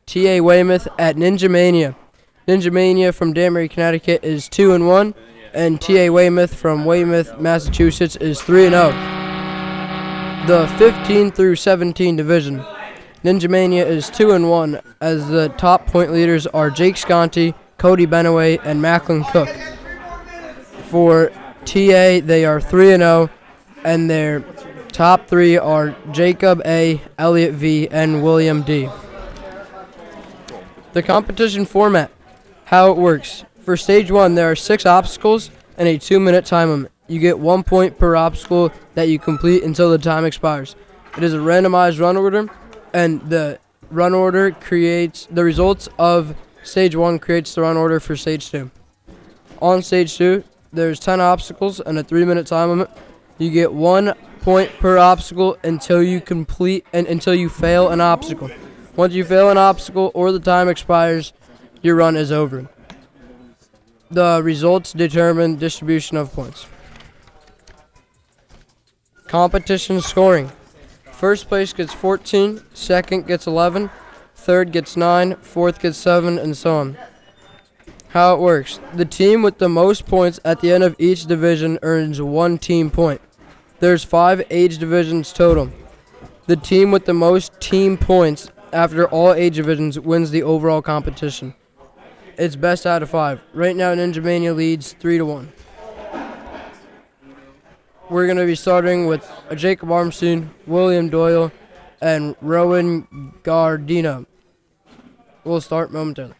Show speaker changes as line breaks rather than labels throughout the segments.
TA Weymouth at Ninja Mania. Ninja Mania from Danbury, Connecticut is 2-1, and TA Weymouth from Weymouth, Massachusetts is 3-0. The 15 through 17 division. Ninja Mania is 2-1, as the top point leaders are Jake Sconti, Cody Benaway, and Macklin Cook. For TA, they are 3-0, and their top three are Jacob A., Elliot V., and William D. The competition format, how it works. For stage 1, there are 6 obstacles and a 2-minute time limit. You get 1 point per obstacle that you complete until the time expires. It is a randomized run order, and the run order creates the results of stage 1 creates the run order for stage 2. On stage 2, there's 10 obstacles and a 3-minute time limit. You get 1 point per obstacle until you fail an obstacle. Once you fail an obstacle or the time expires, your run is over. The results determine distribution of points. Competition scoring. First place gets 14, second gets 11, third gets 9, fourth gets 7, and so on. How it works. The team with the most points at the end of each division earns 1 team point. There's 5 age divisions total. The team with the most team points after all age divisions wins the overall competition. It's best out of 5. Right now, Ninja Mania leads 3-1. We're going to be starting with Jacob Armstein, William Doyle, and Rowan Gardino. We'll start momentarily.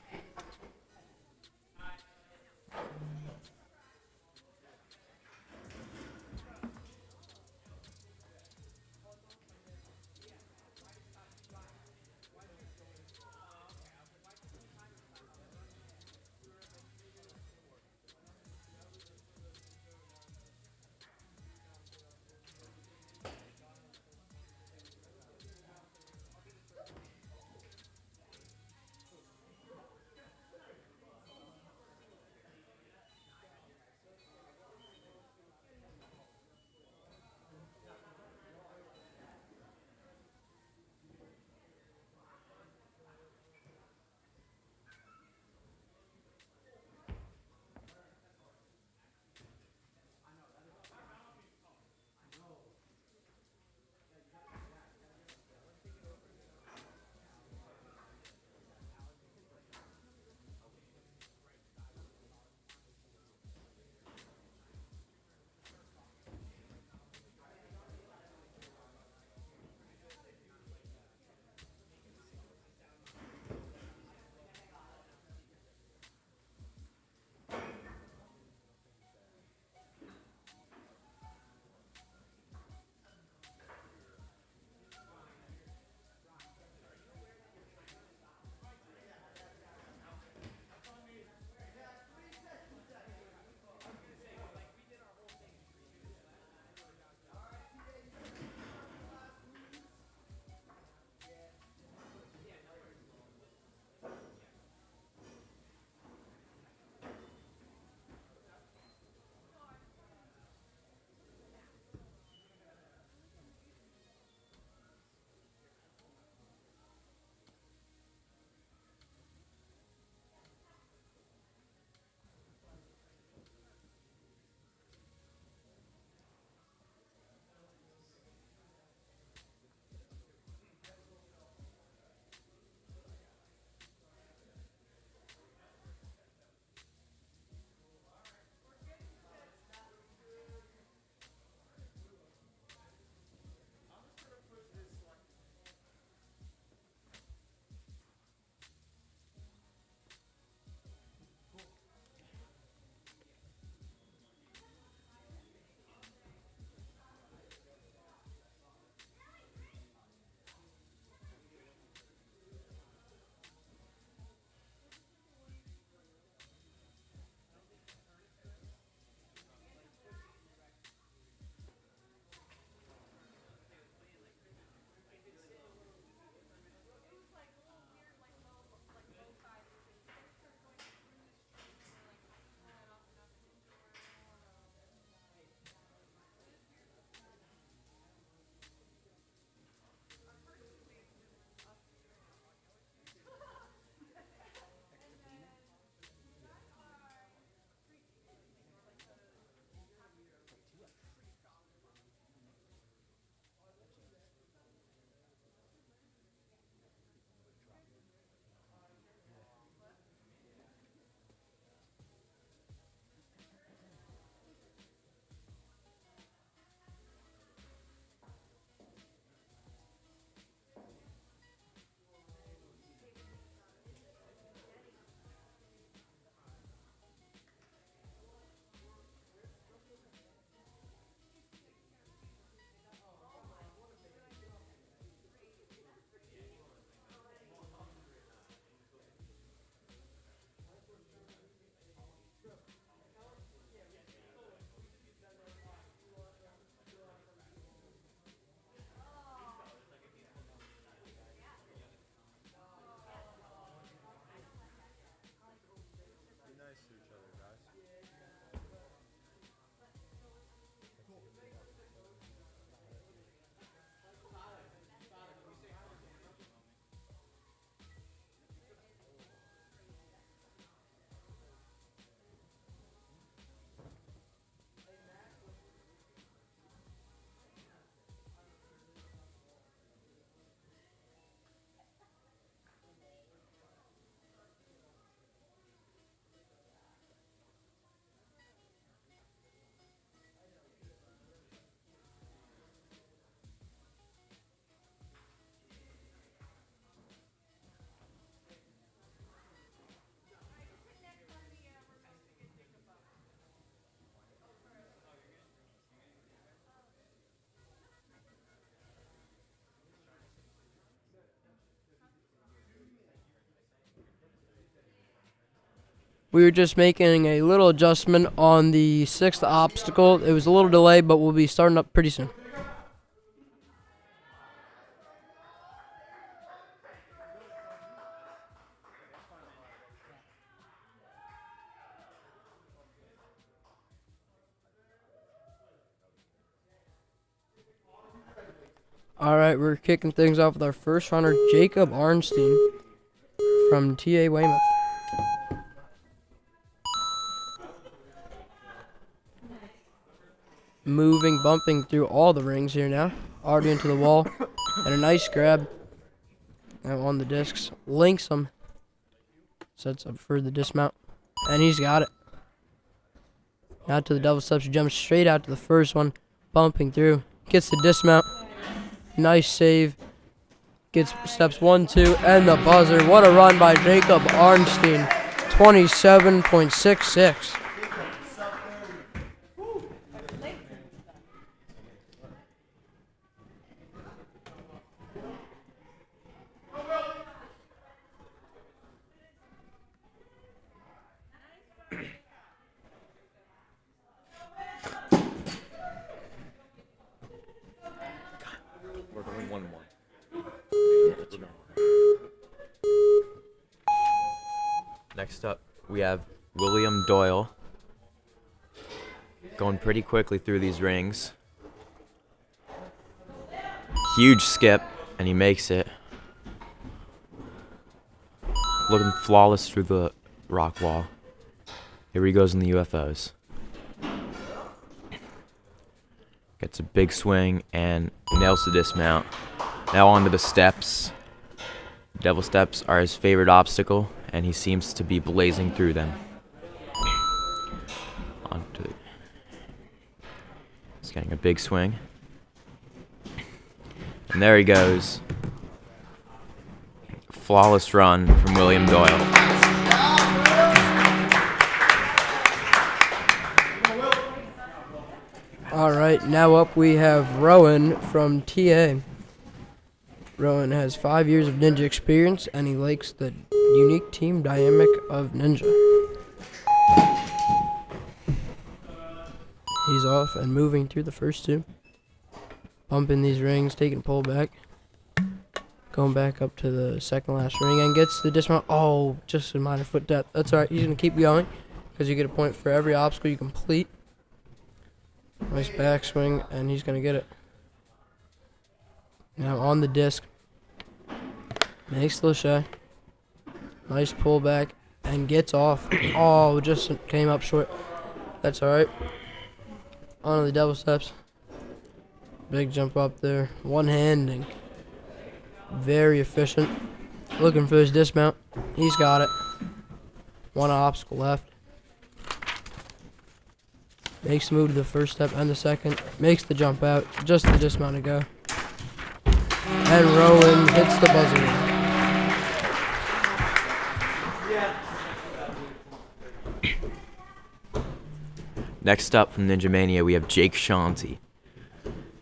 We were just making a little adjustment on the 6th obstacle. It was a little delayed, but we'll be starting up pretty soon. All right, we're kicking things off with our first runner, Jacob Arnstein from TA Weymouth. Moving, bumping through all the rings here now. Already into the wall. And a nice grab. Now on the discs. Links him. Sets up for the dismount. And he's got it. Now to the double steps. Jumps straight out to the first one. Bumping through. Gets the dismount. Nice save. Gets steps 1, 2, and the buzzer. What a run by Jacob Arnstein. 27.66.
We're going 1-1. Next up, we have William Doyle. Going pretty quickly through these rings. Huge skip, and he makes it. Looking flawless through the rock wall. Here he goes in the UFOs. Gets a big swing and nails the dismount. Now onto the steps. Devil steps are his favorite obstacle, and he seems to be blazing through them. He's getting a big swing. And there he goes. Flawless run from William Doyle.
All right, now up we have Rowan from TA. Rowan has 5 years of ninja experience, and he likes the unique team dynamic of ninja. He's off and moving through the first two. Bumping these rings, taking pull back. Going back up to the second last ring and gets the dismount. Oh, just a minor foot depth. That's all right. He's going to keep going because you get a point for every obstacle you complete. Nice backswing, and he's going to get it. Now on the disc. Makes the shy. Nice pullback, and gets off. Oh, just came up short. That's all right. On to the double steps. Big jump up there. One-handing. Very efficient. Looking for his dismount. He's got it. One obstacle left. Makes the move to the first step and the second. Makes the jump out. Just the dismount to go. And Rowan hits the buzzer.
Next up from Ninja Mania, we have Jake Shanti.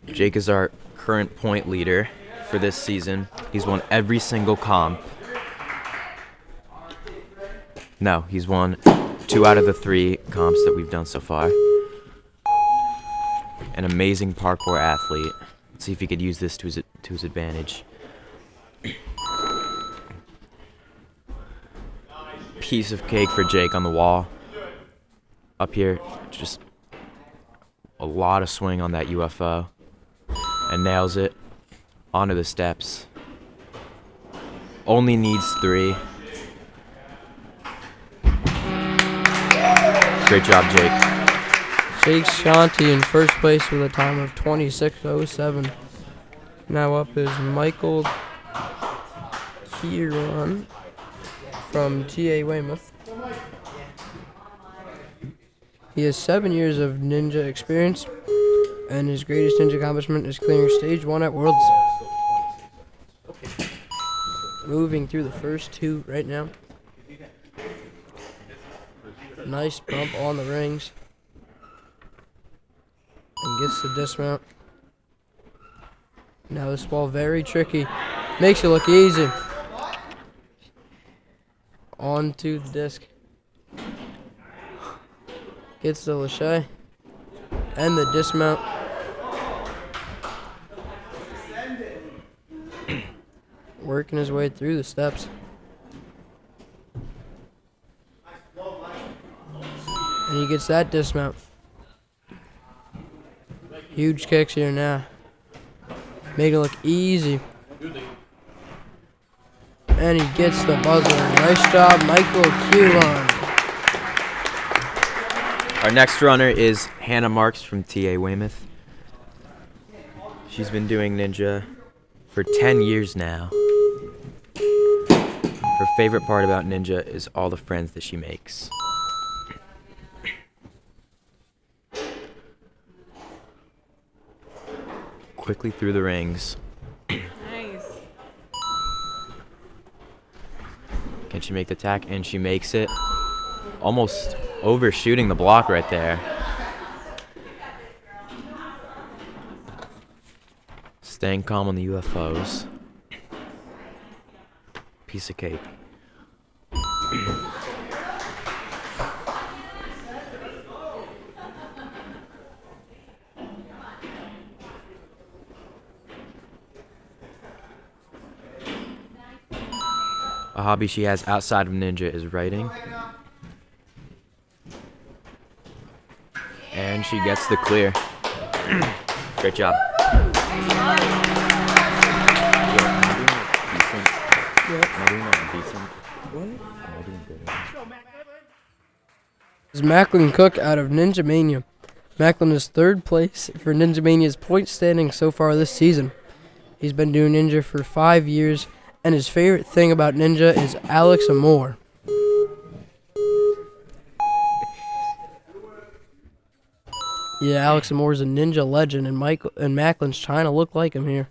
Jake is our current point leader for this season. He's won every single comp. No, he's won 2 out of the 3 comps that we've done so far. An amazing parkour athlete. Let's see if he could use this to his advantage. Piece of cake for Jake on the wall. Up here, just a lot of swing on that UFO. And nails it. Onto the steps. Only needs 3. Great job, Jake.
Jake Shanti in first place with a time of 26:07. Now up is Michael Kieran from TA Weymouth. He has 7 years of ninja experience, and his greatest ninja accomplishment is clearing stage 1 at Worlds. Moving through the first 2 right now. Nice bump on the rings. And gets the dismount. Now this wall very tricky. Makes it look easy. Onto the disc. Gets the lâché and the dismount. Working his way through the steps. And he gets that dismount. Huge kicks here now. Make it look easy. And he gets the buzzer. Nice job, Michael Culon.
Our next runner is Hannah Marks from TA Weymouth. She's been doing ninja for 10 years now. Her favorite part about ninja is all the friends that she makes. Quickly through the rings.
Nice.
Can she make the attack? And she makes it. Almost overshooting the block right there. Staying calm on the UFOs. Piece of cake. A hobby she has outside of ninja is writing. And she gets the clear. Great job.
Is Macklin Cook out of Ninja Mania. Macklin is third place for Ninja Mania's point standing so far this season. He's been doing ninja for 5 years, and his favorite thing about ninja is Alex Amore. Yeah, Alex Amore is a ninja legend, and Macklin's trying to look like him here.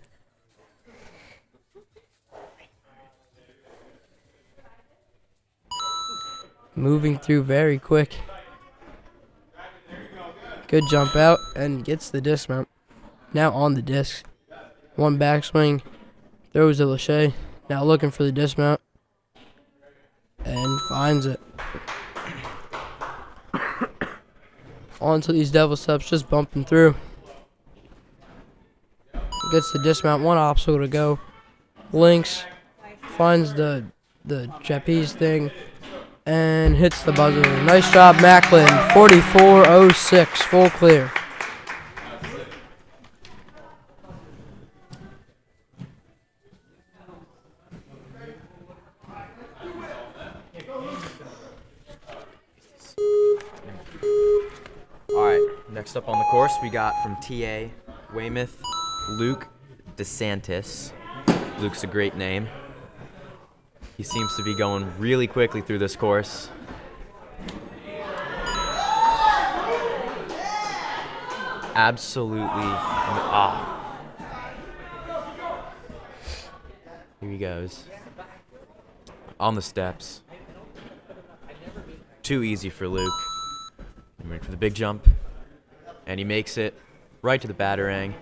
Moving through very quick. Good jump out and gets the dismount. Now on the disc. One backswing. Throws the lâché. Now looking for the dismount. And finds it. Onto these devil steps, just bumping through. Gets the dismount, one obstacle to go. Links. Finds the trapeze thing. And hits the buzzer. Nice job, Macklin. 44.06, full clear.
All right, next up on the course, we got from TA Weymouth, Luke DeSantis. Luke's a great name. He seems to be going really quickly through this course. Absolutely. Here he goes. On the steps. Too easy for Luke. I'm ready for the big jump. And he makes it right to the batarang.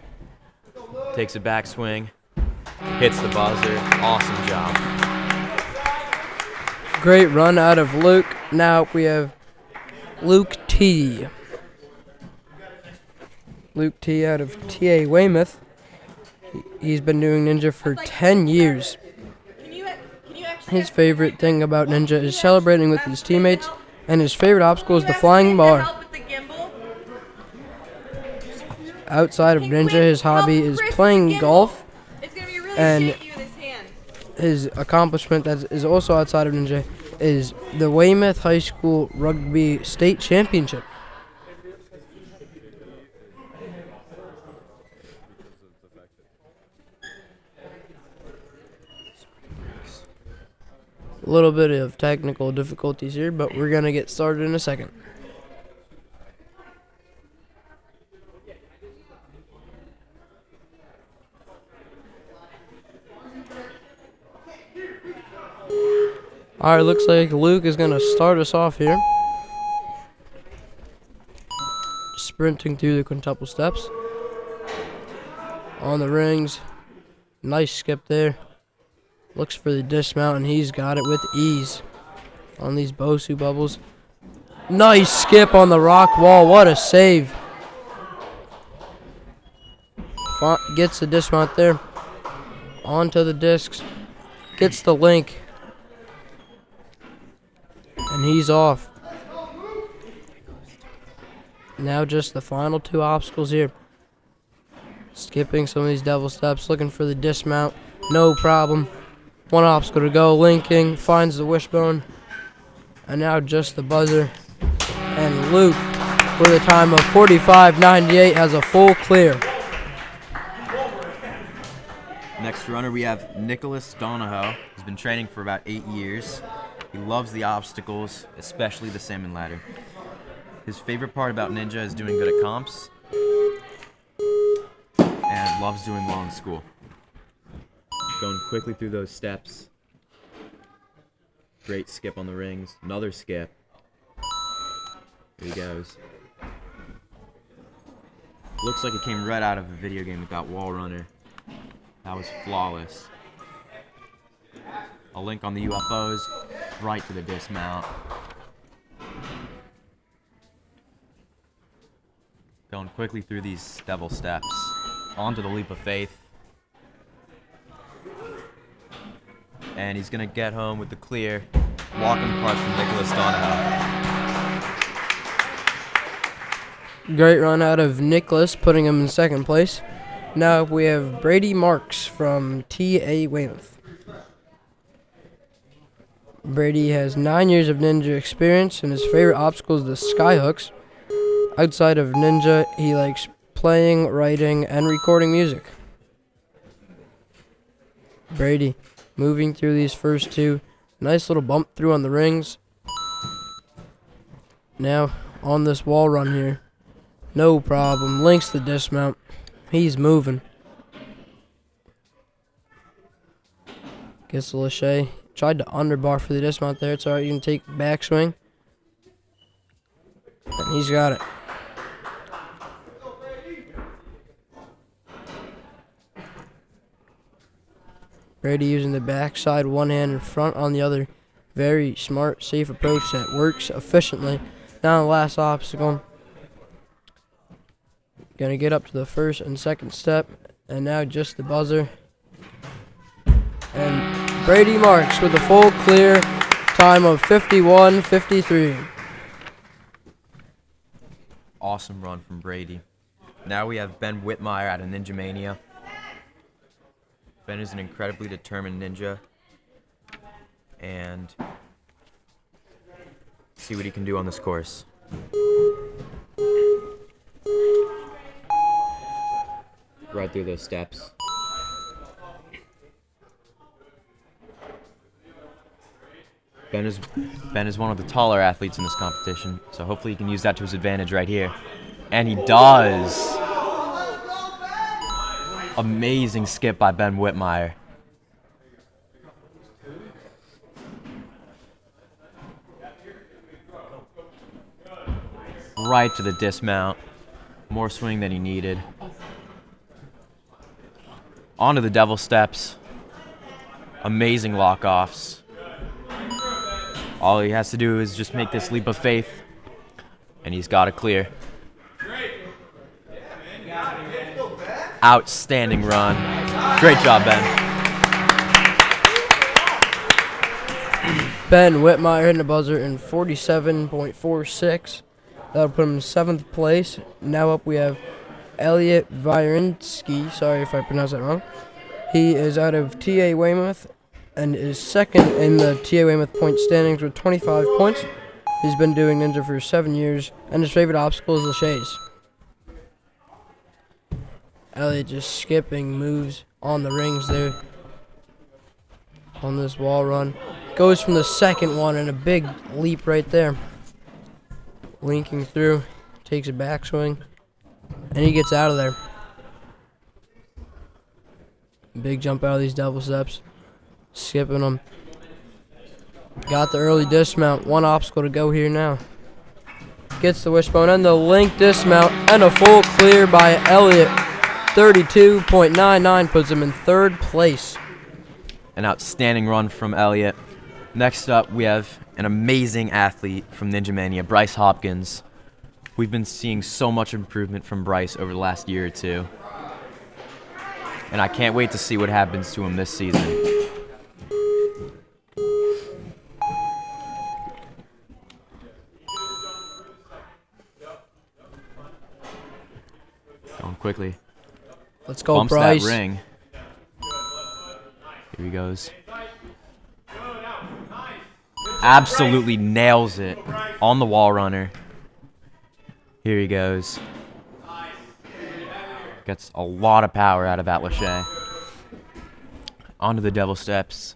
Takes a backswing. Hits the buzzer. Awesome job.
Great run out of Luke. Now we have Luke T. Luke T out of TA Weymouth. He's been doing ninja for 10 years. His favorite thing about ninja is celebrating with his teammates, and his favorite obstacle is the flying bar. Outside of ninja, his hobby is playing golf, and his accomplishment that is also outside of ninja is the Weymouth High School Rugby State Championship. A little bit of technical difficulties here, but we're going to get started in a second. Alright, looks like Luke is going to start us off here. Sprinting through the quintuple steps. On the rings. Nice skip there. Looks for the dismount, and he's got it with ease. On these Bosu bubbles. Nice skip on the rock wall. What a save. Gets the dismount there. Onto the discs. Gets the link. And he's off. Now just the final two obstacles here. Skipping some of these devil steps, looking for the dismount. No problem. One obstacle to go. Linking, finds the wishbone. And now just the buzzer. And Luke, with a time of 45.98, has a full clear.
Next runner, we have Nicholas Donahoe. He's been training for about 8 years. He loves the obstacles, especially the salmon ladder. His favorite part about Ninja is doing good at comps and loves doing well in school. Going quickly through those steps. Great skip on the rings. Another skip. Here he goes. Looks like it came right out of a video game with that wall runner. That was flawless. A link on the UFOs, right to the dismount. Going quickly through these devil steps. Onto the leap of faith. And he's gonna get home with the clear. Walking apart from Nicholas Donahoe.
Great run out of Nicholas, putting him in second place. Now we have Brady Marks from TA Weymouth. Brady has 9 years of Ninja experience, and his favorite obstacle is the skyhooks. Outside of Ninja, he likes playing, writing, and recording music. Brady moving through these first two. Nice little bump through on the rings. Now on this wall run here. No problem. Links the dismount. He's moving. Gets the Lachey. Tried to underbar for the dismount there. It's alright. You can take the backswing. And he's got it. Brady using the backside, one hand in front on the other. Very smart, safe approach that works efficiently. Now the last obstacle. Gonna get up to the first and second step. And now just the buzzer. And Brady Marks with a full clear time of 51.53.
Awesome run from Brady. Now we have Ben Whitmire out of Ninja Mania. Ben is an incredibly determined ninja. And see what he can do on this course. Right through those steps. Ben is one of the taller athletes in this competition, so hopefully he can use that to his advantage right here. And he does! Amazing skip by Ben Whitmire. Right to the dismount. More swing than he needed. Onto the devil steps. Amazing lock-offs. All he has to do is just make this leap of faith, and he's got it clear. Outstanding run. Great job, Ben.
Ben Whitmire hitting the buzzer in 47.46. That'll put him in 7th place. Now up we have Elliot Vyrinsky. Sorry if I pronounced that wrong. He is out of TA Weymouth and is second in the TA Weymouth point standings with 25 points. He's been doing Ninja for 7 years, and his favorite obstacle is Lachey's. Elliot just skipping moves on the rings there. On this wall run. Goes from the second one and a big leap right there. Linking through. Takes a backswing. And he gets out of there. Big jump out of these devil steps. Skipping them. Got the early dismount. One obstacle to go here now. Gets the wishbone and the link dismount. And a full clear by Elliot. 32.99 puts him in 3rd place.
An outstanding run from Elliot. Next up, we have an amazing athlete from Ninja Mania, Bryce Hopkins. We've been seeing so much improvement from Bryce over the last year or two. And I can't wait to see what happens to him this season. Going quickly.
Let's go,
Bumps
Bryce.
that ring. Here he goes. Absolutely nails it on the wall runner. Here he goes. Gets a lot of power out of that lâché. Onto the devil steps.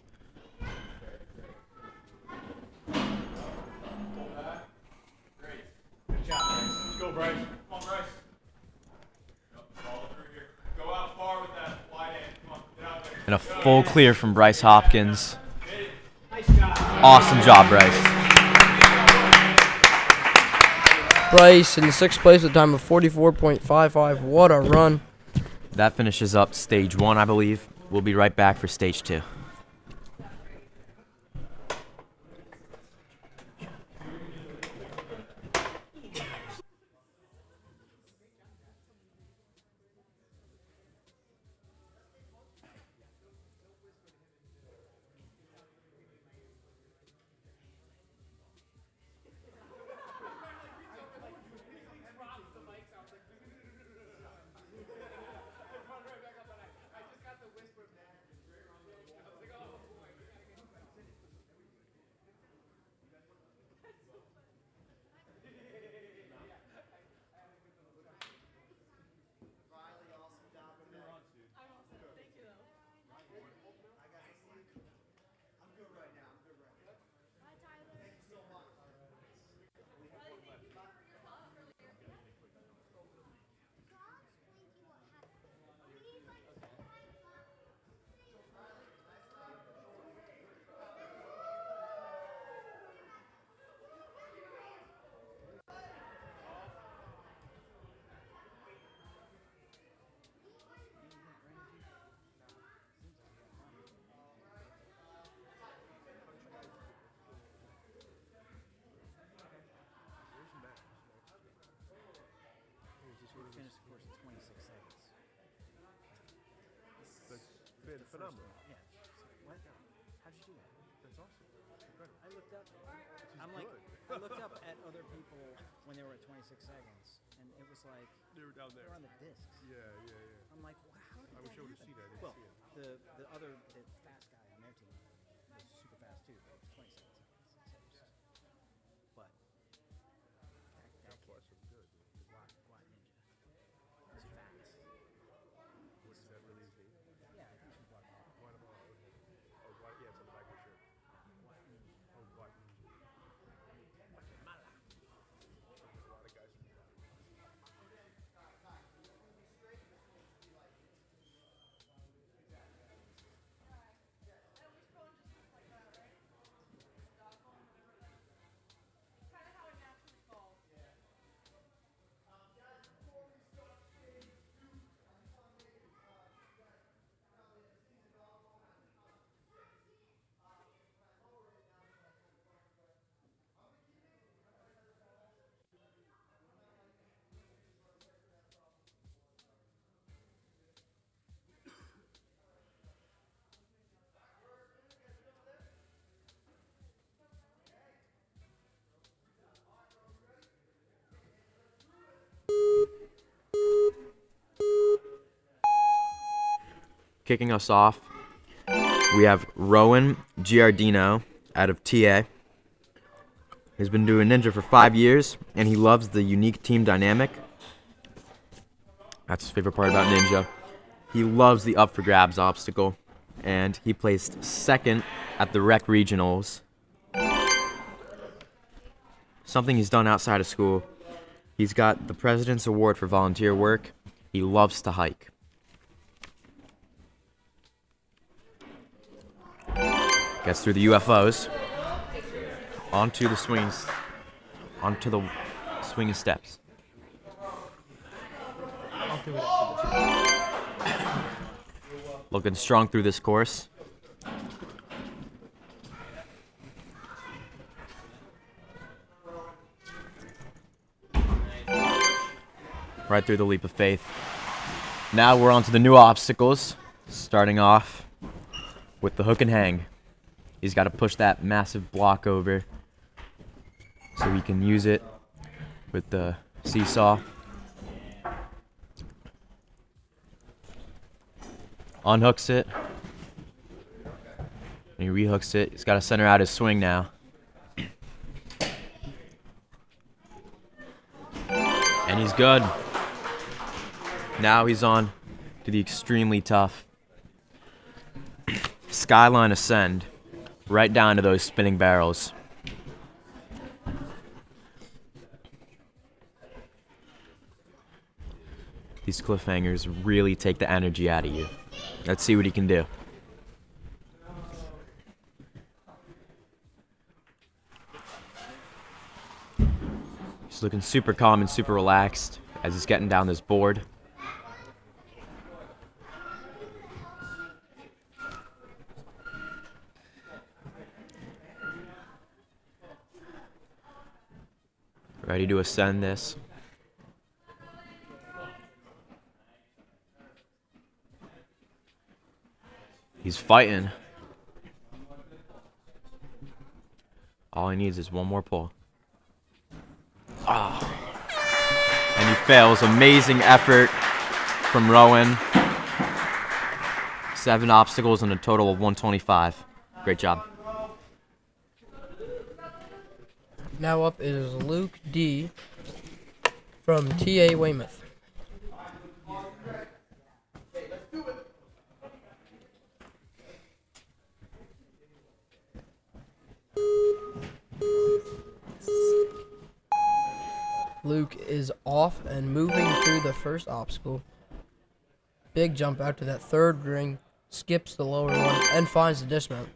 And a full clear from Bryce Hopkins. Awesome job, Bryce.
Bryce in 6th place with a time of 44.55. What a run.
That finishes up stage 1, I believe. We'll be right back for stage 2.
Finished the course in 26 seconds.
That's phenomenal.
Yeah. What? How'd you do that?
That's awesome. Incredible.
I looked up. I looked up at other people when they were at 26 seconds, and it was like
They were down there.
they're on the discs.
Yeah, yeah, yeah.
I'm like, wow, how did
I wish I
that
would've
happen?
seen that. I didn't
Well,
see it.
the fast guy on their team was super fast too, but it was 27 seconds. But that
That's
kid,
awesome. Good.
Guat Ninja, is fast.
What is that really his name?
Yeah, I think it's from Guatemala.
Guatemala. Okay. Oh, yeah, it's on the back of the shirt.
Guat Ninja.
Oh, Guatemala. There's a lot of guys from Guatemala.
Kicking us off, we have Rowan Giardino out of TA. He's been doing Ninja for 5 years, and he loves the unique team dynamic. That's his favorite part about Ninja. He loves the up for grabs obstacle, and he placed 2nd at the rec regionals. Something he's done outside of school. He's got the President's Award for volunteer work. He loves to hike. Gets through the UFOs. Onto the swinging steps. Looking strong through this course. right through the leap of faith. Now we're on to the new obstacles, starting off with the hook and hang. He's got to push that massive block over so he can use it with the seesaw. Unhooks it. And he rehooks it. He's got to center out his swing now. And he's good. Now he's on to the extremely tough skyline ascend, right down to those spinning barrels. These cliffhangers really take the energy out of you. Let's see what he can do. He's looking super calm and super relaxed as he's getting down this board. Ready to ascend this. He's fighting. All he needs is one more pull. Ah. And he fails. Amazing effort from Rowan. 7 obstacles and a total of 125. Great job.
Now up is Luke D. from TA Weymouth. Luke is off and moving through the first obstacle. Big jump out to that third ring, skips the lower one, and finds the dismount.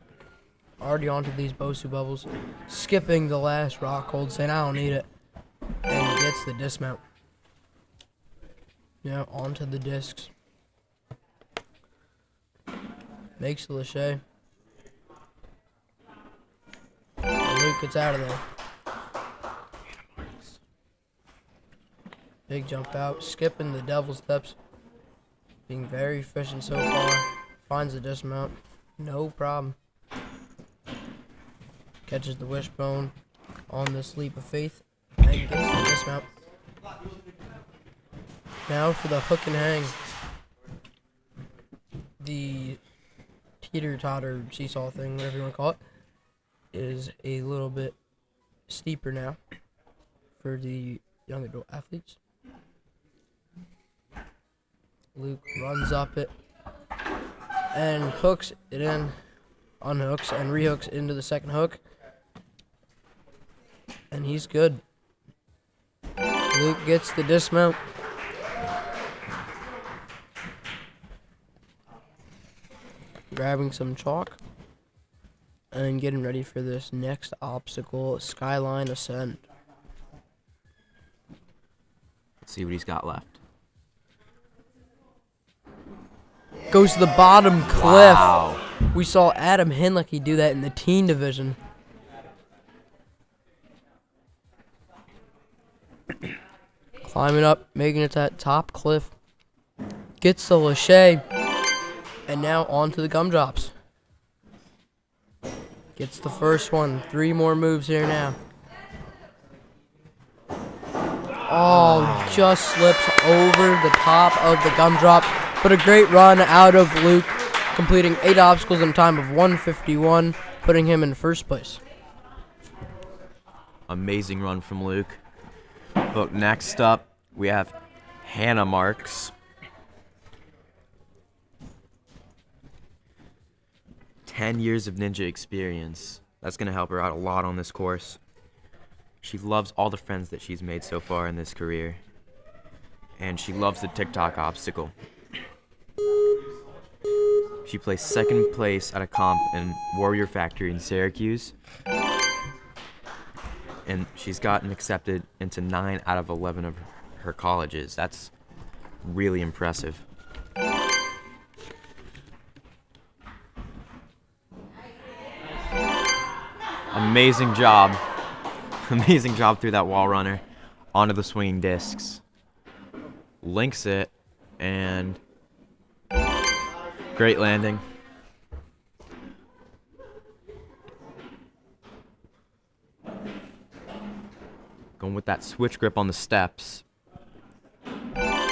Already onto these Bosu bubbles, skipping the last rock hold, saying I don't need it, and gets the dismount. Now onto the discs. Makes the lache. And Luke gets out of there. Big jump out, skipping the devil steps. Being very efficient so far. Finds the dismount. No problem. Catches the wishbone on this leap of faith. And gets the dismount. Now for the hook and hang. The teeter-totter seesaw thing, whatever you want to call it, is a little bit steeper now for the young adult athletes. Luke runs up it and hooks it in, unhooks and rehooks into the second hook, and he's good. Luke gets the dismount. Grabbing some chalk and getting ready for this next obstacle, skyline ascent.
Let's see what he's got left.
Goes to the bottom cliff.
Wow.
We saw Adam Hinlicky do that in the teen division. Climbing up, making it to that top cliff. Gets the lache. And now on to the gumdrops. Gets the first one. 3 more moves here now. Oh, just slips over the top of the gumdrop. But a great run out of Luke, completing 8 obstacles in a time of 1:51, putting him in first place.
Amazing run from Luke. But next up, we have Hannah Marks. 10 years of ninja experience. That's going to help her out a lot on this course. She loves all the friends that she's made so far in this career. And she loves the TikTok obstacle. She placed second place at a comp in Warrior Factory in Syracuse. And she's gotten accepted into 9 out of 11 of her colleges. That's really impressive. Amazing job. Amazing job through that wall runner onto the swinging discs. links it, and great landing. Going with that switch grip on the steps. Here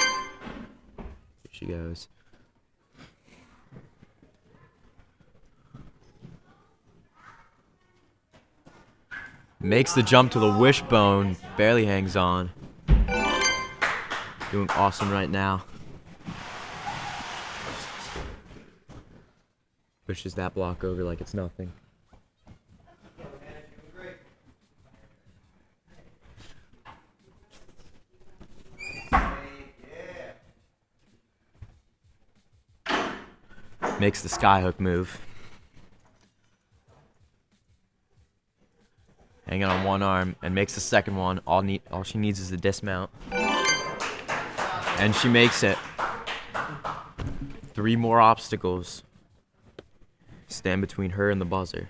she goes. Makes the jump to the wishbone, barely hangs on. Doing awesome right now. Pushes that block over like it's nothing. Makes the skyhook move. Hanging on one arm and makes the second one. All she needs is a dismount. And she makes it. 3 more obstacles stand between her and the buzzer.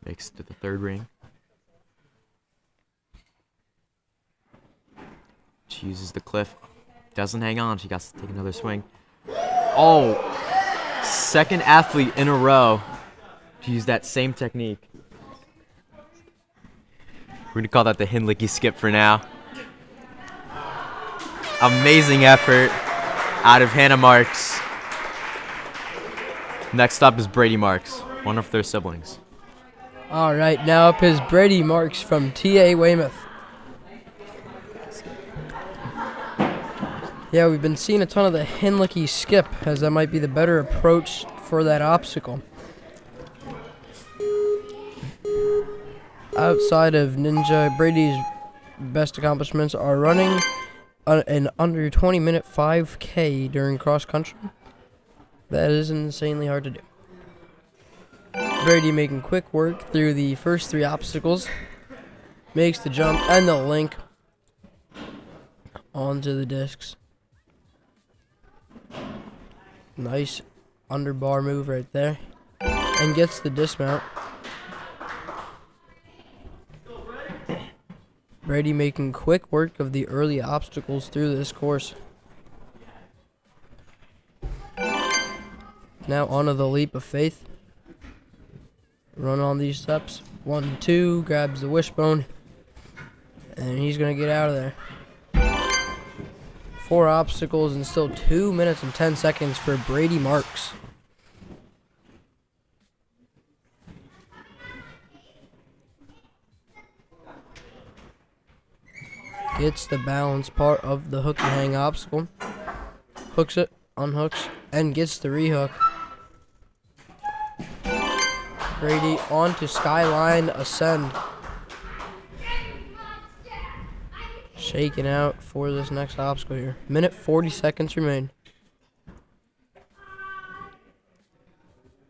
Makes it to the 3rd ring. She uses the cliff. Doesn't hang on. She got to take another swing. Oh! 2nd athlete in a row to use that same technique. We're going to call that the Hinlicky skip for now. Amazing effort out of Hannah Marks. Next up is Brady Marks, one of their siblings.
All right, now up is Brady Marks from TA Weymouth. Yeah, we've been seeing a ton of the Hinlicky skip, as that might be the better approach for that obstacle. Outside of Ninja, Brady's best accomplishments are running an under 20-minute 5K during cross country. That is insanely hard to do. Brady making quick work through the first 3 obstacles. Makes the jump and the link onto the discs. Nice underbar move right there. And gets the dismount. Brady making quick work of the early obstacles through this course. Now onto the leap of faith. Run on these steps. 1, 2, grabs the wishbone. And he's going to get out of there. 4 obstacles and still 2 minutes and 10 seconds for Brady Marks. Gets the balance part of the hook and hang obstacle. Hooks it, unhooks, and gets the rehook. Brady onto Skyline Ascend. Shaking out for this next obstacle here. 1:40 seconds remain.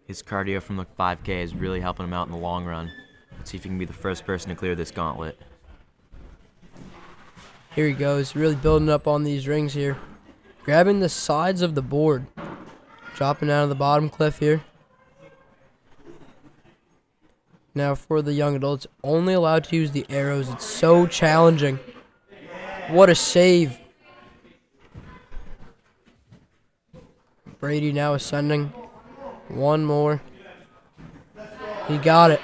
His cardio from the 5K is really helping him out in the long run. Let's see if he can be the first person to clear this gauntlet.
Here he goes, really building up on these rings here. Grabbing the sides of the board. Dropping down to the bottom cliff here. Now for the young adults, only allowed to use the arrows. It's so challenging. What a save. Brady now ascending. 1 more. He got it.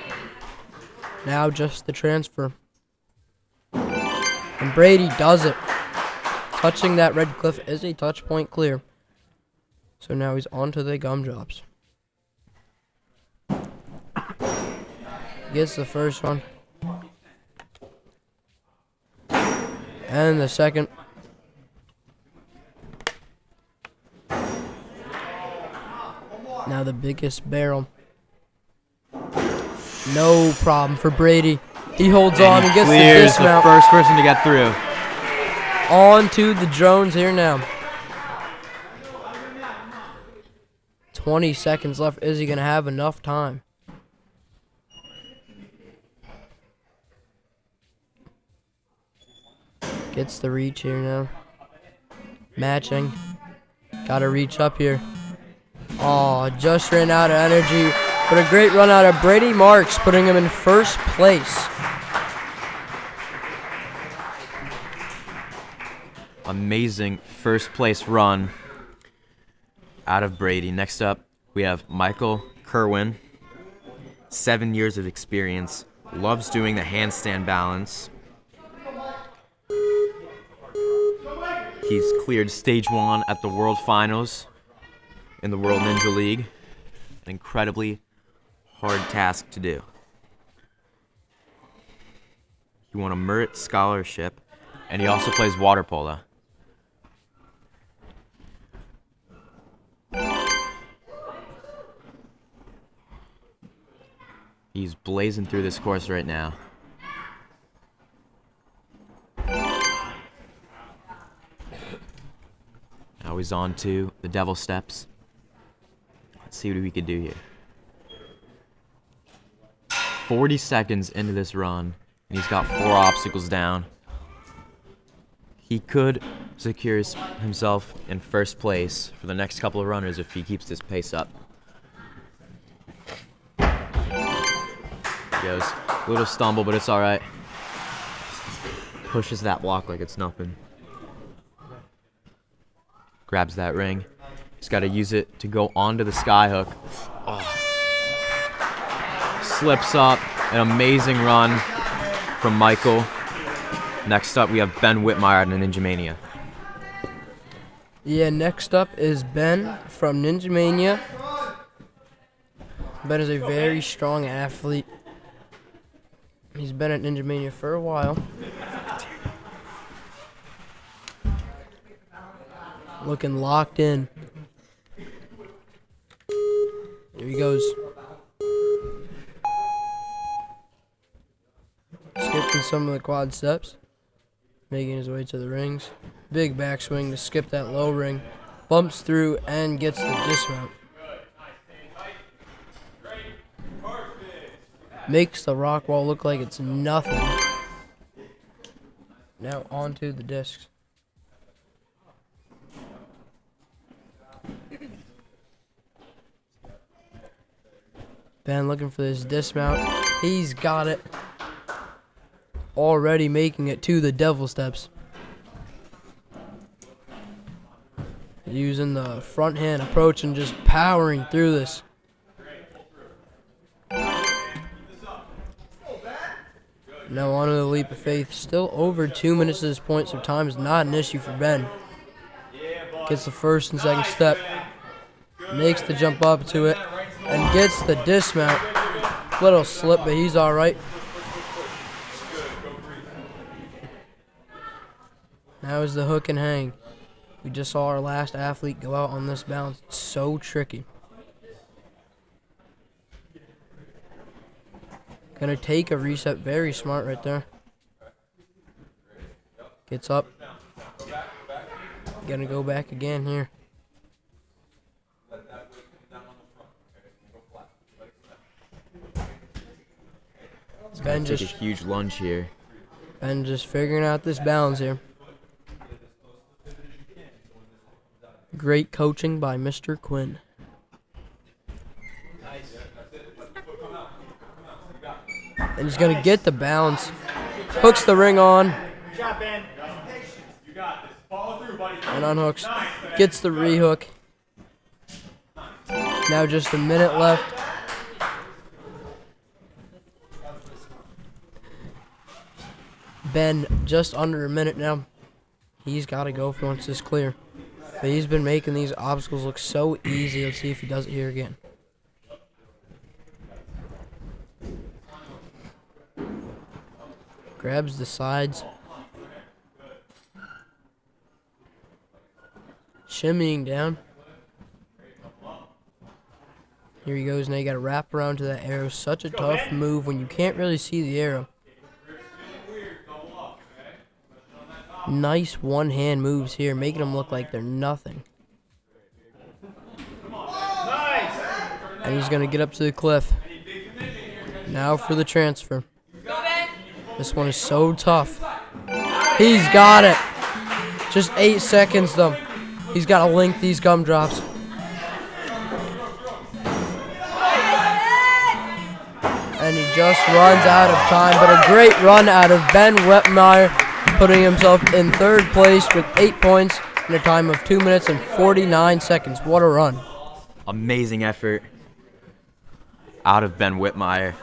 Now just the transfer. And Brady does it. Touching that red cliff is a touch point clear. So now he's on to the gumdrops. Gets the first one. And the second. Now the biggest barrel. No problem for Brady. He holds on and gets the dismount.
The first person to get through.
On to the drones here now. 20 seconds left. Is he going to have enough time? Gets the reach here now. Matching. Gotta reach up here. Oh, just ran out of energy. But a great run out of Brady Marks, putting him in first place.
Amazing first place run out of Brady. Next up, we have Michael Kerwin. 7 years of experience. Loves doing the handstand balance. He's cleared stage 1 at the World Finals in the World Ninja League. An incredibly hard task to do. He won a merit scholarship, and he also plays water polo. He's blazing through this course right now. Now he's on to the devil steps. Let's see what we could do here. 40 seconds into this run, and he's got 4 obstacles down. He could secure himself in first place for the next couple of runners if he keeps this pace up. Goes a little stumble, but it's all right. Pushes that block like it's nothing. Grabs that ring. He's got to use it to go onto the sky hook. Oh. Slips up. An amazing run from Michael. Next up, we have Ben Whitmire at Ninja Mania.
Yeah, next up is Ben from Ninja Mania. Ben is a very strong athlete. He's been at Ninja Mania for a while. Looking locked in. Here he goes. Skipping some of the quad steps. Making his way to the rings. Big backswing to skip that low ring. Bumps through and gets the dismount. Makes the rock wall look like it's nothing. Now onto the discs. Ben looking for this dismount. He's got it. Already making it to the devil steps. Using the front hand approach and just powering through this. Now on to the leap of faith. Still over 2 minutes at this point, so time is not an issue for Ben. Gets the first and second step. Makes the jump up to it. And gets the dismount. Little slip, but he's alright. Now is the hook and hang. We just saw our last athlete go out on this balance. It's so tricky. Gonna take a reset. Very smart right there. Gets up. Gonna go back again here. Ben
Take
just
a huge lunge here.
Ben just figuring out this balance here. Great coaching by Mr. Quinn. And he's going to get the balance. Hooks the ring on. And unhooks. Gets the rehook. Now just a minute left. Ben just under a minute now. He's got to go if he wants this clear. But he's been making these obstacles look so easy. Let's see if he does it here again. Grabs the sides. Shimmying down. Here he goes. Now you got to wrap around to that arrow. Such a tough move when you can't really see the arrow. Nice one-hand moves here, making them look like they're nothing. And he's going to get up to the cliff. Now for the transfer. This one is so tough. He's got it. Just 8 seconds, though. He's got to link these gumdrops. And he just runs out of time, but a great run out of Ben Wetmeyer, putting himself in 3rd place with 8 points in a time of 2 minutes and 49 seconds. What a run.
Amazing effort out of Ben Whitmire.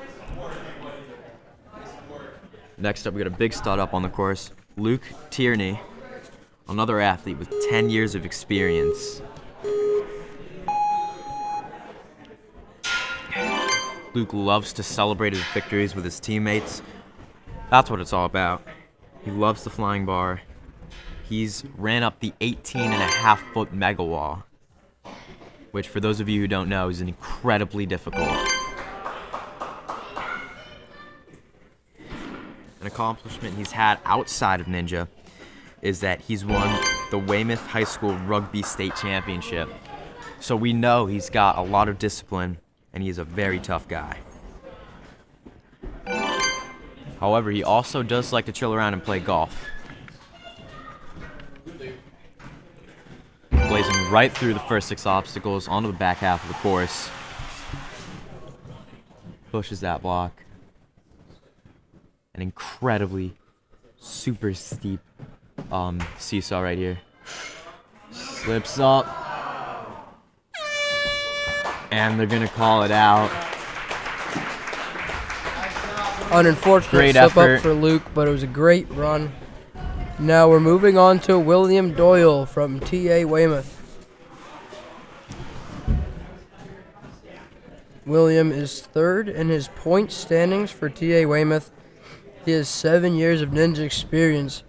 Next up, we got a big stud up on the course, Luke Tierney, another athlete with 10 years of experience. Luke loves to celebrate his victories with his teammates. That's what it's all about. He loves the flying bar. He's ran up the 18.5-foot mega wall, which for those of you who don't know is incredibly difficult. An accomplishment he's had outside of Ninja is that he's won the Weymouth High School Rugby State Championship. So we know he's got a lot of discipline and he's a very tough guy. However, he also does like to chill around and play golf. Blazing right through the first 6 obstacles onto the back half of the course. Pushes that block. An incredibly super steep seesaw right here. Slips up. And they're gonna call it out.
An unfortunate
Great
slip
effort
up for Luke, but it was a great run. Now we're moving on to William Doyle from TA Weymouth. William is 3rd in his point standings for TA Weymouth. He has 7 years of ninja experience.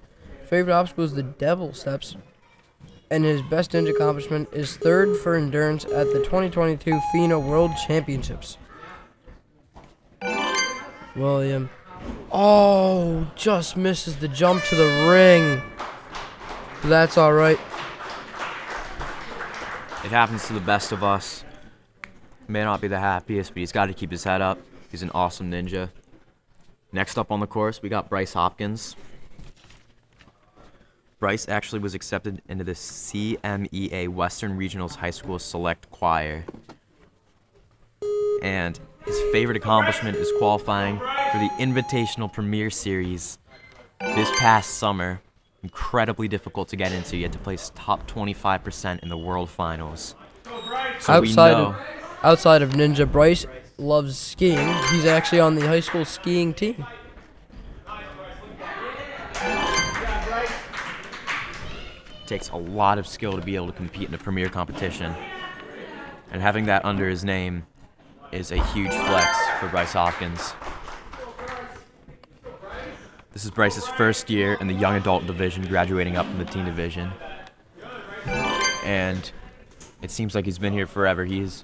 Favorite obstacle is the devil steps. And his best ninja accomplishment is 3rd for endurance at the 2022 FINA World Championships. William. Oh, just misses the jump to the ring. That's all right.
It happens to the best of us. May not be the happiest, but he's got to keep his head up. He's an awesome ninja. Next up on the course, we got Bryce Hopkins. Bryce actually was accepted into the CMEA Western Regionals High School Select Choir. And his favorite accomplishment is qualifying for the Invitational Premier Series this past summer. Incredibly difficult to get into. You had to place top 25% in the World Finals. So
outside of Ninja, Bryce loves skiing. He's actually on the high school skiing team.
Takes a lot of skill to be able to compete in a premier competition. And having that under his name is a huge flex for Bryce Hopkins. This is Bryce's first year in the young adult division, graduating up from the teen division. And it seems like he's been here forever. He's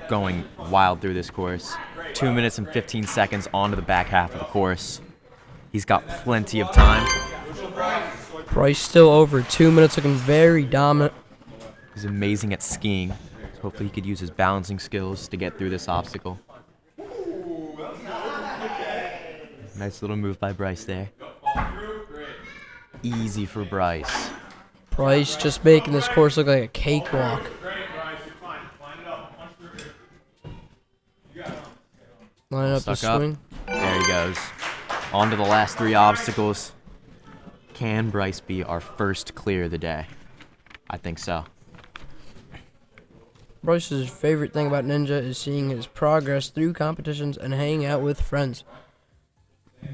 going wild through this course. 2 minutes and 15 seconds onto the back half of the course. He's got plenty of time.
Bryce still over 2 minutes, looking very dominant.
He's amazing at skiing. So hopefully he could use his balancing skills to get through this obstacle. Nice little move by Bryce there. Easy for Bryce.
Bryce just making this course look like a cakewalk. Line up the swing.
There he goes. On to the last 3 obstacles. Can Bryce be our first clear of the day? I think so.
Bryce's favorite thing about Ninja is seeing his progress through competitions and hanging out with friends.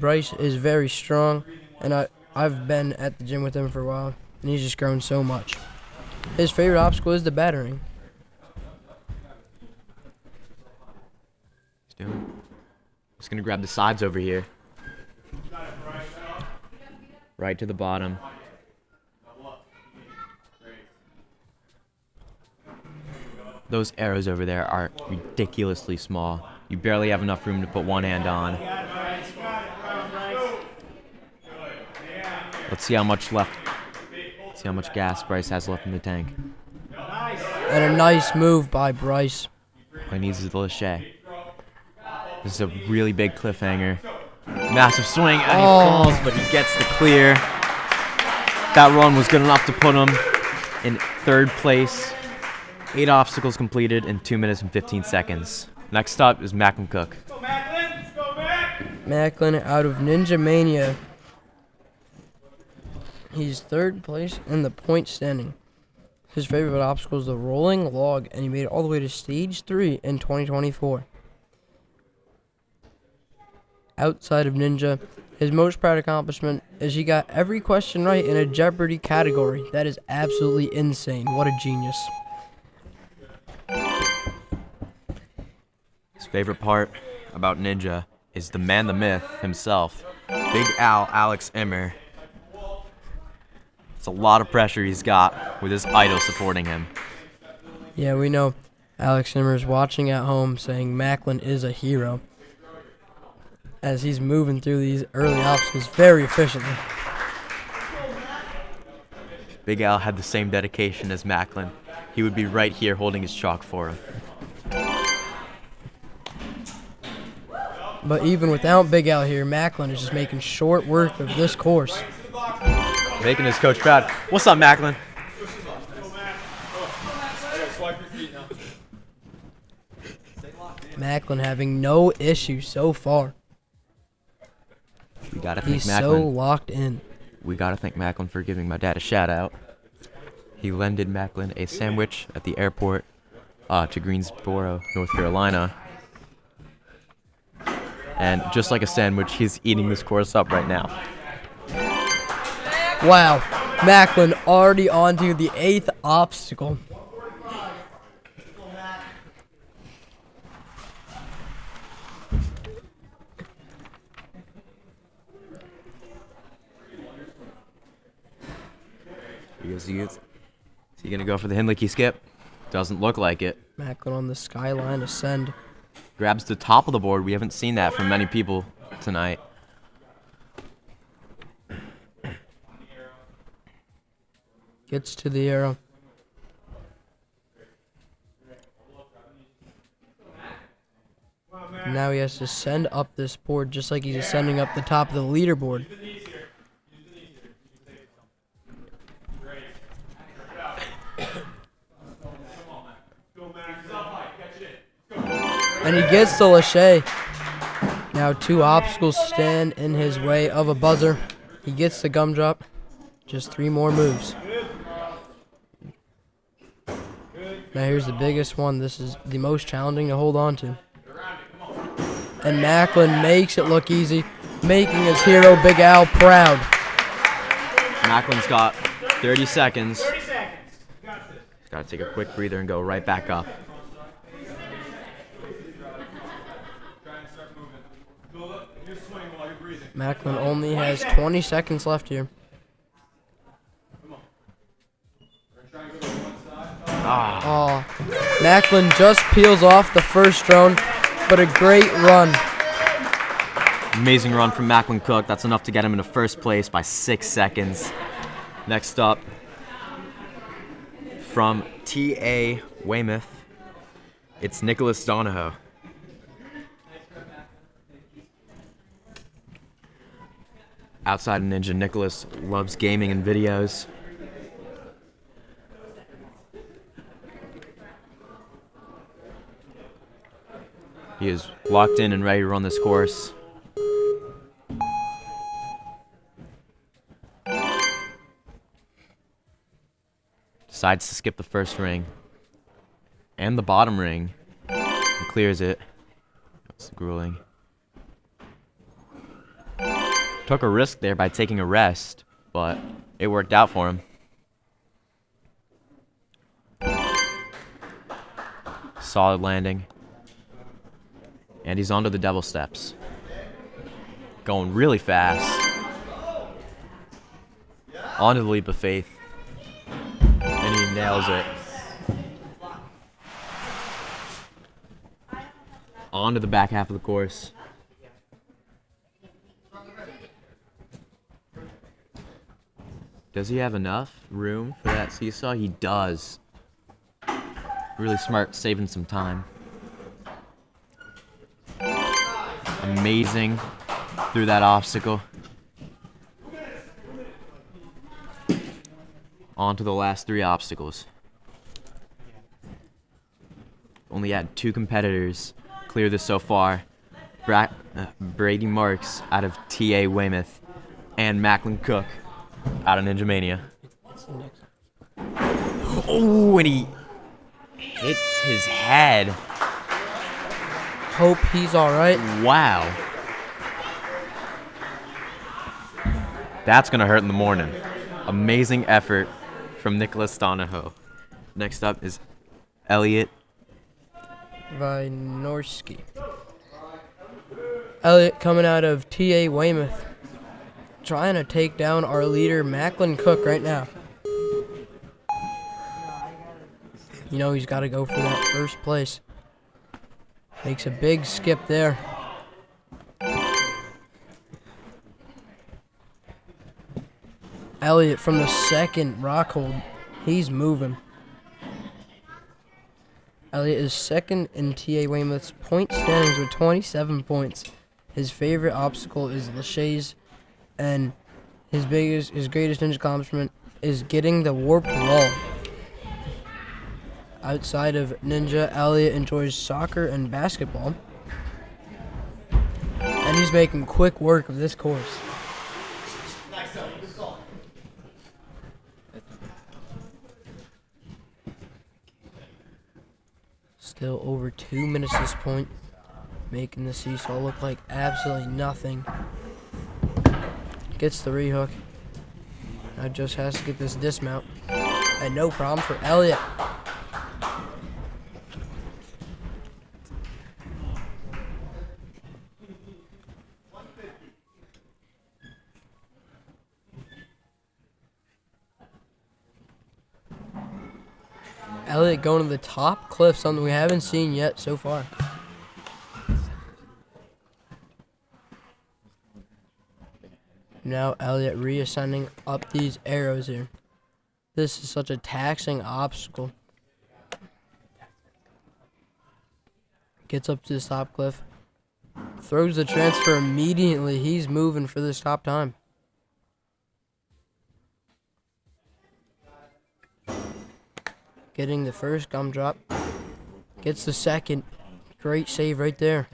Bryce is very strong, and I've been at the gym with him for a while, and he's just grown so much. His favorite obstacle is the battering.
He's doing. Just gonna grab the sides over here. Right to the bottom. Those arrows over there are ridiculously small. You barely have enough room to put one hand on. Let's see how much left. Let's see how much gas Bryce has left in the tank.
And a nice move by Bryce.
All he needs is the lachey. This is a really big cliffhanger. Massive swing, and he falls, but he gets the clear. That run was good enough to put him in 3rd place. 8 obstacles completed in 2 minutes and 15 seconds. Next up is Macklin Cook.
Go, Macklin! Let's go, Mac!
Macklin out of Ninja Mania. He's 3rd place in the point standing. His favorite obstacle is the rolling log, and he made it all the way to stage 3 in 2024. Outside of Ninja, his most proud accomplishment is he got every question right in a Jeopardy category. That is absolutely insane. What a genius.
His favorite part about Ninja is the man, the myth himself, Big Al Alex Immer. It's a lot of pressure he's got with his idol supporting him.
Yeah, we know Alex Zimmer's watching at home saying Macklin is a hero as he's moving through these early obstacles very efficiently.
Big Al had the same dedication as Macklin. He would be right here holding his chalk for him.
But even without Big Al here, Macklin is just making short work of this course.
Making his coach proud. What's up, Macklin?
Macklin having no issue so far.
We gotta thank
He's
Macklin.
so locked in.
We gotta thank Macklin for giving my dad a shout out. He lended Macklin a sandwich at the airport to Greensboro, North Carolina. And just like a sandwich, he's eating this course up right now.
Wow, Macklin already onto the 8th obstacle.
Is he gonna go for the Hindley skip? Doesn't look like it.
Macklin on the skyline ascend.
Grabs the top of the board. We haven't seen that from many people tonight.
Gets to the arrow. Now he has to send up this board just like he's ascending up the top of the leaderboard. And he gets to Lachey. Now 2 obstacles stand in his way of a buzzer. He gets the gumdrop. Just 3 more moves. Now here's the biggest one. This is the most challenging to hold on to. And Macklin makes it look easy, making his hero Big Al proud.
Macklin's got 30 seconds.
30 seconds. Got this.
He's gotta take a quick breather and go right back up.
Try and start moving. Build up your swing while you're breathing.
Macklin only has 20 seconds left here. Oh, Macklin just peels off the first drone, but a great run.
Amazing run from Macklin Cook. That's enough to get him into 1st place by 6 seconds. Next up, from TA Weymouth, it's Nicholas Donahoe. Outside of Ninja, Nicholas loves gaming and videos. He is locked in and ready to run this course. Decides to skip the first ring and the bottom ring and clears it. That's grueling. Took a risk there by taking a rest, but it worked out for him. Solid landing. And he's onto the devil steps. Going really fast. Onto the leap of faith. And he nails it. Onto the back half of the course. Does he have enough room for that seesaw? He does. Really smart, saving some time. Amazing through that obstacle. On to the last 3 obstacles. Only had 2 competitors clear this so far. Brady Marks out of TA Weymouth and Macklin Cook out of Ninja Mania. Oh, and he hits his head.
Hope he's all right.
Wow. That's going to hurt in the morning. Amazing effort from Nicholas Donahoe. Next up is Elliot.
Vynorski. Elliot coming out of TA Weymouth. Trying to take down our leader, Macklin Cook, right now. You know he's got to go for that first place. Makes a big skip there. Elliot from the second rock hold. He's moving. Elliot is second in TA Weymouth's point standings with 27 points. His favorite obstacle is Lachey's, and his greatest ninja accomplishment is getting the warped wall. Outside of ninja, Elliot enjoys soccer and basketball, and he's making quick work of this course. Still over 2 minutes at this point, making the seesaw look like absolutely nothing. Gets the rehook. Now just has to get this dismount. And no problem for Elliot. Elliot going to the top cliff, something we haven't seen yet so far. Now Elliot reascending up these arrows here. This is such a taxing obstacle. Gets up to the top cliff. Throws the transfer immediately. He's moving for this top time. Getting the first gumdrop. Gets the second. Great save right there.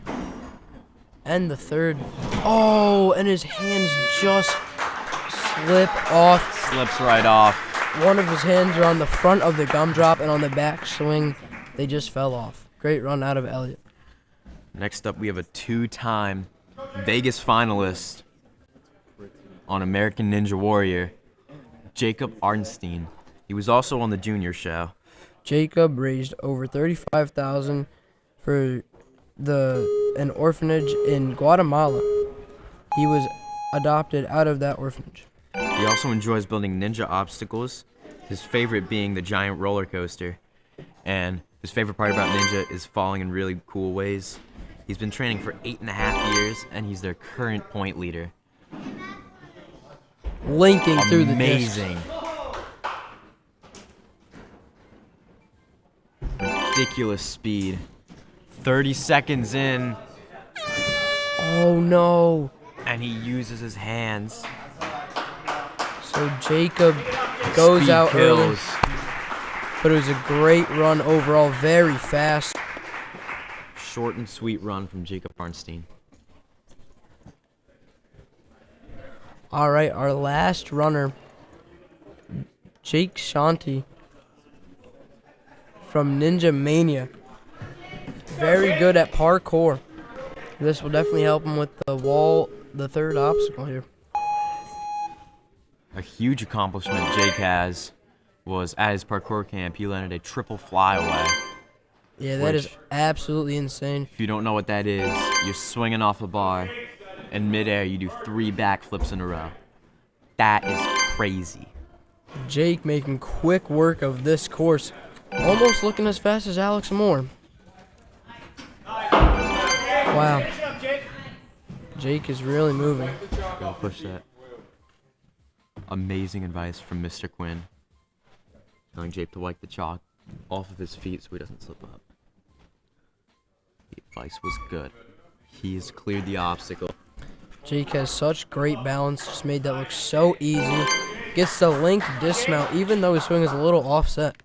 And the third. Oh, and his hands just slip off.
Slips right off.
One of his hands are on the front of the gumdrop, and on the back swing, they just fell off. Great run out of Elliot.
Next up, we have a 2-time Vegas finalist on American Ninja Warrior, Jacob Arnstein. He was also on the junior show.
Jacob raised over $35,000 for an orphanage in Guatemala. He was adopted out of that orphanage.
He also enjoys building ninja obstacles, his favorite being the giant roller coaster. And his favorite part about ninja is falling in really cool ways. He's been training for 8.5 years, and he's their current point leader.
Linking through the
Amazing. Ridiculous speed. 30 seconds in,
Oh no.
and he uses his hands.
So Jacob goes
Speed
out early.
kills.
But it was a great run overall, very fast.
Short and sweet run from Jacob Arnstein.
All right, our last runner, Jake Shanti from Ninja Mania. Very good at parkour. This will definitely help him with the wall, the third obstacle here.
A huge accomplishment Jake has was at his parkour camp, he landed a triple flyaway.
Yeah, that is
Which-
absolutely insane.
If you don't know what that is, you're swinging off a bar. In midair, you do 3 backflips in a row. That is crazy.
Jake making quick work of this course. Almost looking as fast as Alex Moore. Wow. Jake is really moving.
Go push that. Amazing advice from Mr. Quinn. Telling Jake to wipe the chalk off of his feet so he doesn't slip up. The advice was good. He has cleared the obstacle.
Jake has such great balance, just made that look so easy. gets the link dismount, even though his swing is a little offset.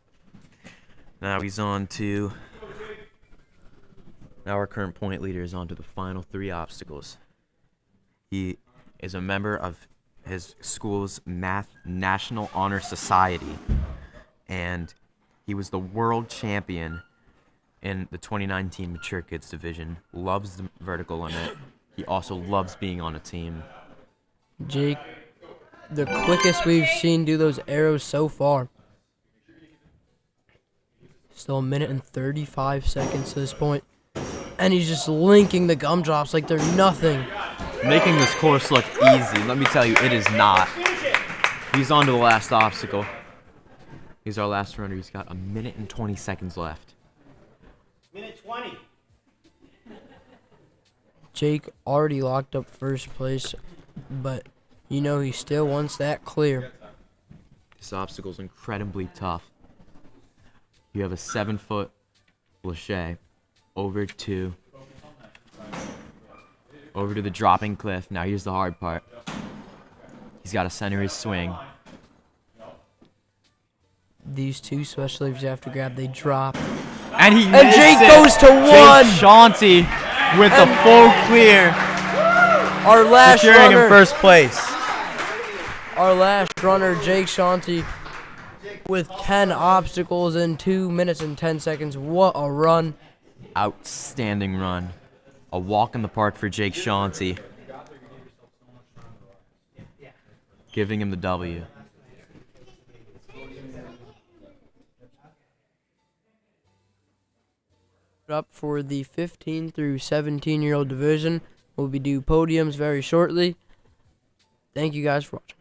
Now he's on to. Now our current point leader is on to the final 3 obstacles. He is a member of his school's Math National Honor Society, and he was the world champion in the 2019 Mature Kids Division. Loves the vertical limit. He also loves being on a team.
Jake, the quickest we've seen do those arrows so far. Still 1 minute and 35 seconds to this point. And he's just linking the gumdrops like they're nothing.
Making this course look easy. Let me tell you, it is not. He's on to the last obstacle. He's our last runner. He's got 1 minute and 20 seconds left.
Minute 20.
Jake already locked up first place, but you know he still wants that clear.
This obstacle's incredibly tough. You have a 7-foot lache over to the dropping cliff. Now here's the hard part. He's got to center his swing.
These 2 special leaves you have to grab, they drop.
And
Jake goes to 1!
Jake Shanti with the full clear.
Our last
Securing
runner.
in first place.
Our last runner, Jake Shanti, with 10 obstacles in 2 minutes and 10 seconds. What a run.
Outstanding run. A walk in the park for Jake Shanti. Giving him the W.
Up for the 15 through 17-year-old division. We'll be doing podiums very shortly. Thank you guys for watching.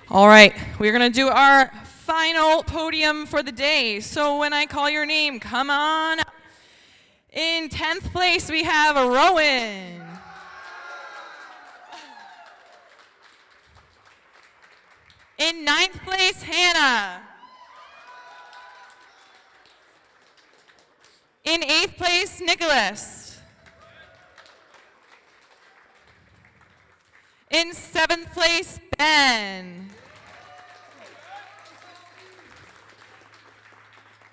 All right, we're going to do our final podium for the day. So when I call your name, come on up. In 10th place, we have Rowan. In 9th place, Hannah. In 8th place, Nicholas. In 7th place, Ben.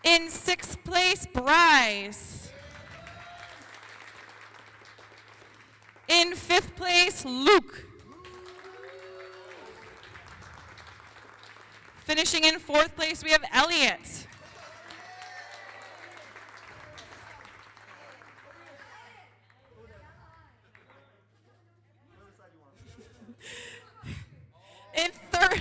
In 6th place, Bryce. In 5th place, Luke. Finishing in 4th place, we have Elliot. In third,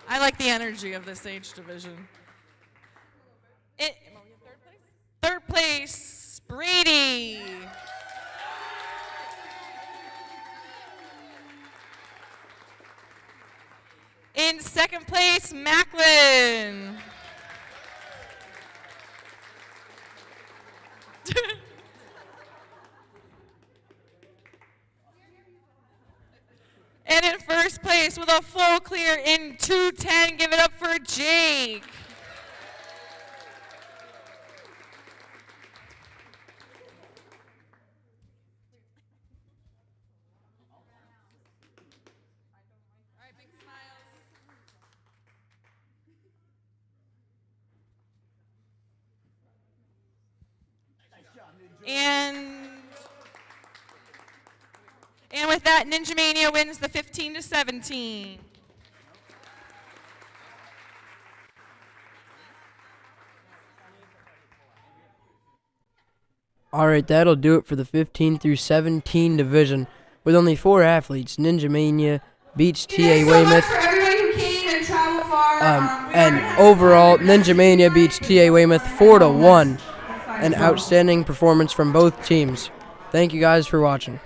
I like the energy of this age division. Third place, Brady. In second place, Macklin. And in first place with a full clear in 2:10, give it up for Jake. And with that, Ninja Mania wins the 15-17.
All right, that'll do it for the 15 through 17 division. With only 4 athletes, Ninja Mania beats TA Weymouth. And overall, Ninja Mania beats TA Weymouth 4-1. An outstanding performance from both teams. Thank you guys for watching.